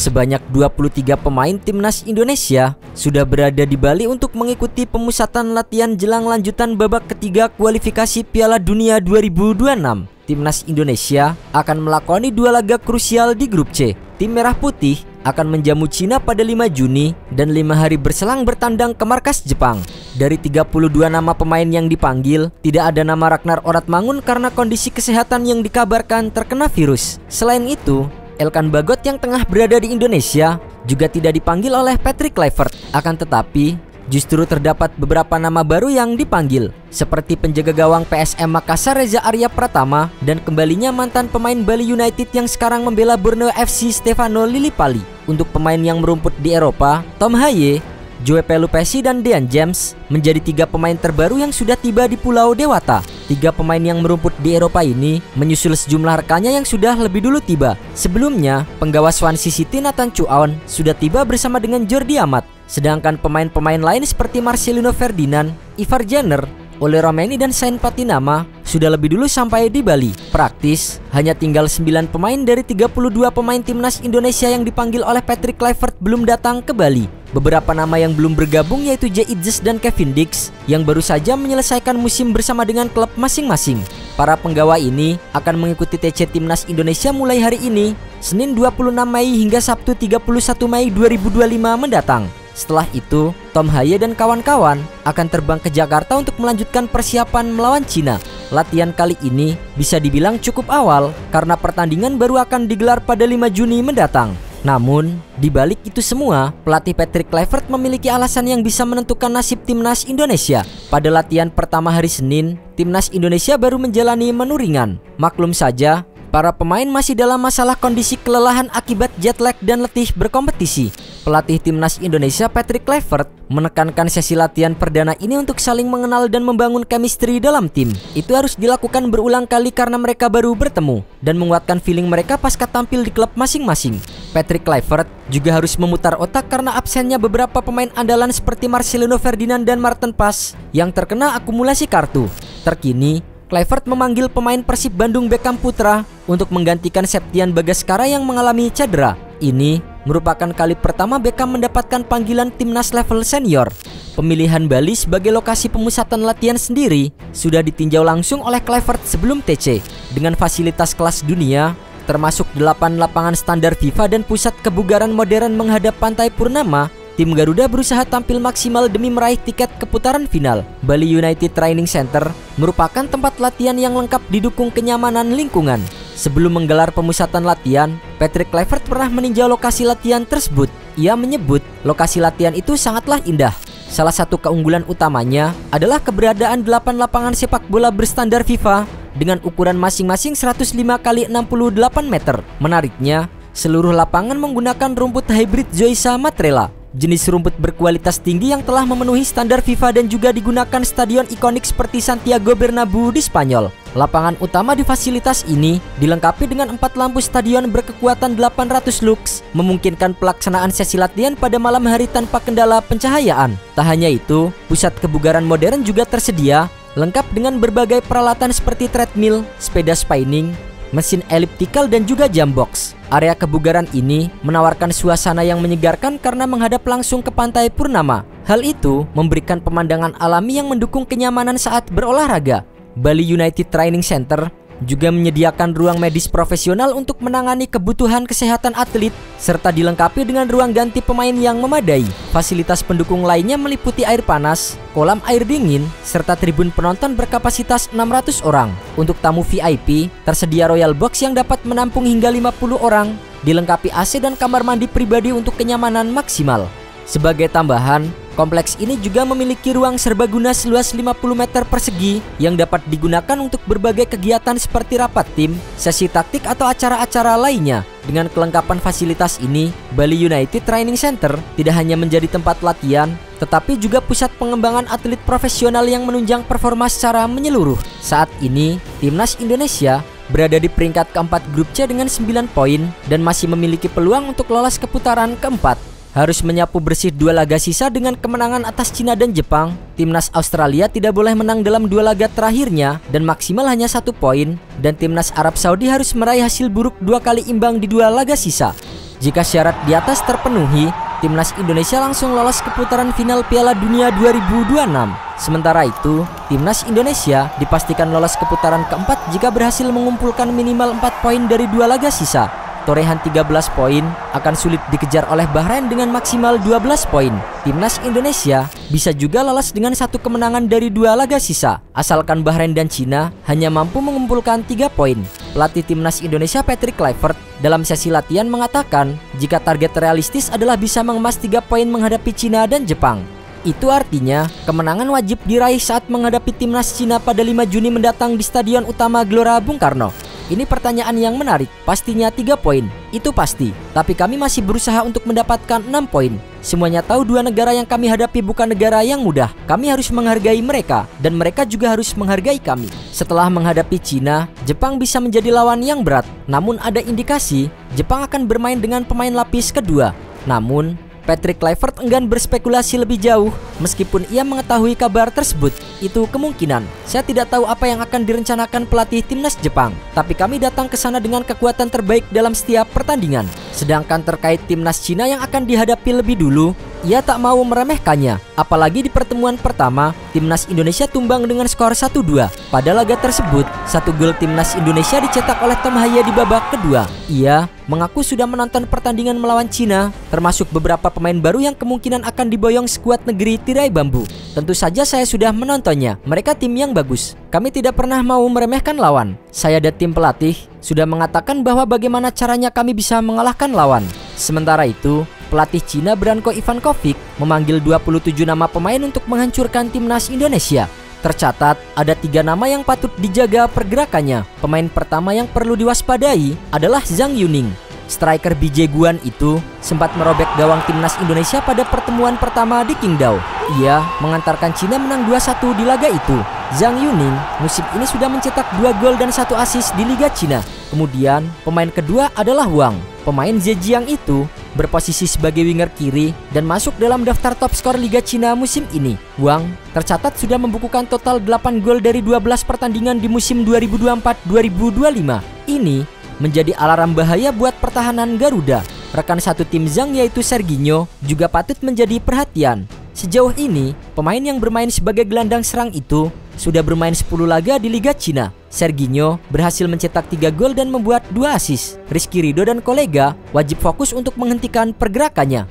sebanyak 23 pemain timnas Indonesia sudah berada di Bali untuk mengikuti pemusatan latihan jelang lanjutan babak ketiga kualifikasi Piala Dunia 2026. Timnas Indonesia akan melakoni 2 laga krusial di grup C. Tim Merah Putih akan menjamu Cina pada 5 Juni dan 5 hari berselang bertandang ke markas Jepang. Dari 32 nama pemain yang dipanggil, tidak ada nama Ragnar Oratmangun karena kondisi kesehatan yang dikabarkan terkena virus. Selain itu, Elkan Bagot yang tengah berada di Indonesia juga tidak dipanggil oleh Patrick Kluivert. Akan tetapi, justru terdapat beberapa nama baru yang dipanggil, seperti penjaga gawang PSM Makassar Reza Arya Pratama dan kembalinya mantan pemain Bali United yang sekarang membela Borneo FC Stefano Lillipali. Untuk pemain yang merumput di Eropa, Tom Haye, Joe Pelupesi dan Dean James menjadi 3 pemain terbaru yang sudah tiba di Pulau Dewata. 3 pemain yang merumput di Eropa ini menyusul sejumlah rekannya yang sudah lebih dulu tiba. Sebelumnya, penggawa Swansea City Nathan Chuaon sudah tiba bersama dengan Jordi Amat. Sedangkan pemain-pemain lain seperti Marcelino Ferdinand, Ivar Jenner, Ole Romeni dan Sain Patinama sudah lebih dulu sampai di Bali. Praktis, hanya tinggal 9 pemain dari 32 pemain timnas Indonesia yang dipanggil oleh Patrick Kluivert belum datang ke Bali. Beberapa nama yang belum bergabung yaitu Jay Idzes dan Kevin Dix yang baru saja menyelesaikan musim bersama dengan klub masing-masing. Para penggawa ini akan mengikuti TC Timnas Indonesia mulai hari ini, Senin 26 Mei hingga Sabtu 31 Mei 2025 mendatang. Setelah itu, Tom Haye dan kawan-kawan akan terbang ke Jakarta untuk melanjutkan persiapan melawan Cina. Latihan kali ini bisa dibilang cukup awal karena pertandingan baru akan digelar pada 5 Juni mendatang. Namun, di balik itu semua, pelatih Patrick Kluivert memiliki alasan yang bisa menentukan nasib timnas Indonesia. Pada latihan pertama hari Senin, timnas Indonesia baru menjalani menu ringan. Maklum saja, para pemain masih dalam masalah kondisi kelelahan akibat jet lag dan letih berkompetisi. Pelatih timnas Indonesia Patrick Kluivert menekankan sesi latihan perdana ini untuk saling mengenal dan membangun chemistry dalam tim. Itu harus dilakukan berulang kali karena mereka baru bertemu dan menguatkan feeling mereka pasca tampil di klub masing-masing. Patrick Kluivert juga harus memutar otak karena absennya beberapa pemain andalan seperti Marcelino Ferdinand dan Maarten Pas yang terkena akumulasi kartu. Terkini, Kluivert memanggil pemain Persib Bandung Beckham Putra untuk menggantikan Septian Bagaskara yang mengalami cedera. Ini merupakan kali pertama Beckham mendapatkan panggilan timnas level senior. Pemilihan Bali sebagai lokasi pemusatan latihan sendiri sudah ditinjau langsung oleh Kluivert sebelum TC. Dengan fasilitas kelas dunia, termasuk 8 lapangan standar FIFA dan pusat kebugaran modern menghadap Pantai Purnama, tim Garuda berusaha tampil maksimal demi meraih tiket ke putaran final. Bali United Training Center merupakan tempat latihan yang lengkap didukung kenyamanan lingkungan. Sebelum menggelar pemusatan latihan, Patrick Kluivert pernah meninjau lokasi latihan tersebut. Ia menyebut lokasi latihan itu sangatlah indah. Salah satu keunggulan utamanya adalah keberadaan 8 lapangan sepak bola berstandar FIFA dengan ukuran masing-masing 105 x 68 meter. Menariknya, seluruh lapangan menggunakan rumput hybrid Zoysia Matrela, jenis rumput berkualitas tinggi yang telah memenuhi standar FIFA dan juga digunakan stadion ikonik seperti Santiago Bernabeu di Spanyol. Lapangan utama di fasilitas ini dilengkapi dengan 4 lampu stadion berkekuatan 800 lux, memungkinkan pelaksanaan sesi latihan pada malam hari tanpa kendala pencahayaan. Tak hanya itu, pusat kebugaran modern juga tersedia, lengkap dengan berbagai peralatan seperti treadmill, sepeda spinning, mesin elliptical dan juga jam box. Area kebugaran ini menawarkan suasana yang menyegarkan karena menghadap langsung ke Pantai Purnama. Hal itu memberikan pemandangan alami yang mendukung kenyamanan saat berolahraga. Bali United Training Center juga menyediakan ruang medis profesional untuk menangani kebutuhan kesehatan atlet serta dilengkapi dengan ruang ganti pemain yang memadai. Fasilitas pendukung lainnya meliputi air panas, kolam air dingin, serta tribun penonton berkapasitas 600 orang. Untuk tamu VIP, tersedia Royal Box yang dapat menampung hingga 50 orang, dilengkapi AC dan kamar mandi pribadi untuk kenyamanan maksimal. Sebagai tambahan, kompleks ini juga memiliki ruang serbaguna seluas 50 meter persegi yang dapat digunakan untuk berbagai kegiatan seperti rapat tim, sesi taktik atau acara-acara lainnya. Dengan kelengkapan fasilitas ini, Bali United Training Center tidak hanya menjadi tempat latihan, tetapi juga pusat pengembangan atlet profesional yang menunjang performa secara menyeluruh. Saat ini, timnas Indonesia berada di peringkat keempat grup C dengan 9 poin dan masih memiliki peluang untuk lolos ke putaran keempat. Harus menyapu bersih 2 laga sisa dengan kemenangan atas Cina dan Jepang. Timnas Australia tidak boleh menang dalam 2 laga terakhirnya dan maksimal hanya 1 poin. Dan timnas Arab Saudi harus meraih hasil buruk 2 kali imbang di 2 laga sisa. Jika syarat di atas terpenuhi, timnas Indonesia langsung lolos ke putaran final Piala Dunia 2026. Sementara itu, timnas Indonesia dipastikan lolos ke putaran keempat jika berhasil mengumpulkan minimal 4 poin dari 2 laga sisa. Torehan 13 poin akan sulit dikejar oleh Bahrain dengan maksimal 12 poin. Timnas Indonesia bisa juga lolos dengan 1 kemenangan dari 2 laga sisa, asalkan Bahrain dan Cina hanya mampu mengumpulkan 3 poin. Pelatih timnas Indonesia Patrick Kluivert dalam sesi latihan mengatakan jika target realistis adalah bisa mengemas 3 poin menghadapi Cina dan Jepang. Itu artinya kemenangan wajib diraih saat menghadapi timnas Cina pada 5 Juni mendatang di Stadion Utama Gelora Bung Karno. Ini pertanyaan yang menarik. Pastinya 3 poin, itu pasti. Tapi kami masih berusaha untuk mendapatkan 6 poin. Semuanya tahu 2 negara yang kami hadapi bukan negara yang mudah. Kami harus menghargai mereka, dan mereka juga harus menghargai kami. Setelah menghadapi Cina, Jepang bisa menjadi lawan yang berat. Namun ada indikasi Jepang akan bermain dengan pemain lapis kedua. Namun Patrick Kluivert enggan berspekulasi lebih jauh meskipun ia mengetahui kabar tersebut. Itu kemungkinan. Saya tidak tahu apa yang akan direncanakan pelatih timnas Jepang, tapi kami datang ke sana dengan kekuatan terbaik dalam setiap pertandingan. Sedangkan terkait timnas Cina yang akan dihadapi lebih dulu, ia tak mau meremehkannya. Apalagi di pertemuan pertama, timnas Indonesia tumbang dengan skor 1-2. Pada laga tersebut, 1 gol timnas Indonesia dicetak oleh Tom Haya di babak kedua. Ia mengaku sudah menonton pertandingan melawan Cina, termasuk beberapa pemain baru yang kemungkinan akan diboyong skuad negeri tirai bambu. Tentu saja saya sudah menontonnya. Mereka tim yang bagus. Kami tidak pernah mau meremehkan lawan. Saya dan tim pelatih sudah mengatakan bahwa bagaimana caranya kami bisa mengalahkan lawan. Sementara itu, pelatih Cina Branko Ivankovic memanggil 27 nama pemain untuk menghancurkan timnas Indonesia. Tercatat ada 3 nama yang patut dijaga pergerakannya. Pemain pertama yang perlu diwaspadai adalah Zhang Yuning. Striker Bijay Guan itu sempat merobek gawang timnas Indonesia pada pertemuan pertama di Qingdao. Ia mengantarkan Cina menang 2-1 di laga itu. Zhang Yuning musim ini sudah mencetak 2 gol dan 1 assist di Liga Cina. Kemudian pemain kedua adalah Wang. Pemain Zhejiang itu berposisi sebagai winger kiri dan masuk dalam daftar top skor Liga Cina musim ini. Wang tercatat sudah membukukan total 8 gol dari 12 pertandingan di musim 2024-2025. Ini menjadi alarm bahaya buat pertahanan Garuda. Rekan satu tim Zhang yaitu Serginho juga patut menjadi perhatian. Sejauh ini, pemain yang bermain sebagai gelandang serang itu sudah bermain 10 laga di Liga Cina. Serginho berhasil mencetak 3 gol dan membuat 2 assist. Rizky Ridho dan kolega wajib fokus untuk menghentikan pergerakannya.